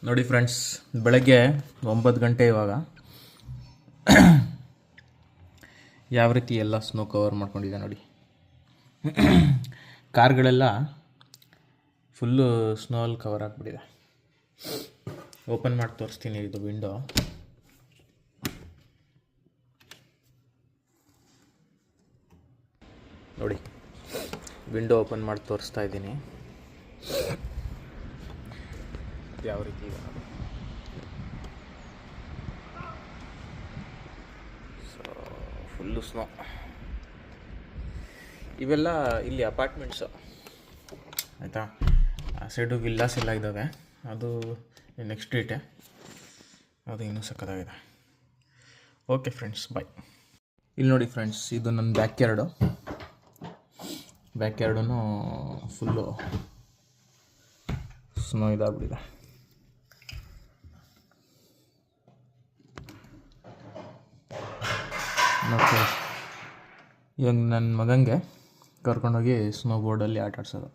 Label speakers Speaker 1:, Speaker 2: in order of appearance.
Speaker 1: ನೋಡಿ ಫ್ರೆಂಡ್ಸ್, ಬೆಳಗ್ಗೆ 9 ಗಂಟೆ ಇವಾಗ. ಯಾವ ರೀತಿ ಎಲ್ಲ ಸ್ನೋ ಕವರ್ ಮಾಡ್ಕೊಂಡಿದೆ ನೋಡಿ. ಕಾರ್ಗಳೆಲ್ಲ ಫುಲ್ಲು ಸ್ನೋಲ್ಲಿ ಕವರ್ ಆಗಿಬಿಟ್ಟಿದೆ. ಓಪನ್ ಮಾಡಿ ತೋರಿಸ್ತೀನಿ. ಇದು ವಿಂಡೋ ನೋಡಿ, ವಿಂಡೋ ಓಪನ್ ಮಾಡಿ ತೋರಿಸ್ತಾ ಇದ್ದೀನಿ ಯಾವ ರೀತಿ ಇದೆ ನೋಡಿ. So full snow. ಇವೆಲ್ಲ ಇಲ್ಲಿ ಅಪಾರ್ಟ್ಮೆಂಟ್ಸು ಆಯಿತಾ. ಆ ಸೈಡು ವಿಲ್ಲಾಸ್ ಎಲ್ಲ ಇದ್ದಾವೆ. ಅದು ನೆಕ್ಸ್ಟ್ ಸ್ಟ್ರೀಟೇ, ಅದು ಇನ್ನೂ ಸಕ್ಕತ್ತಾಗಿದೆ. ಓಕೆ ಫ್ರೆಂಡ್ಸ್, ಬಾಯ್. ಇಲ್ಲಿ ನೋಡಿ ಫ್ರೆಂಡ್ಸ್, ಇದು ನನ್ನ ಬ್ಯಾಕ್ ಯಾರ್ಡು ಫುಲ್ಲು ಸ್ನೋ ಇದಾಗ್ಬಿಟ್ಟಿದೆ. ಮತ್ತು ಇವಾಗ ನನ್ನ ಮಗನಿಗೆ ಕರ್ಕೊಂಡೋಗಿ ಸ್ನೋ ಬೋರ್ಡಲ್ಲಿ ಆಟ ಆಡ್ಸೋದು.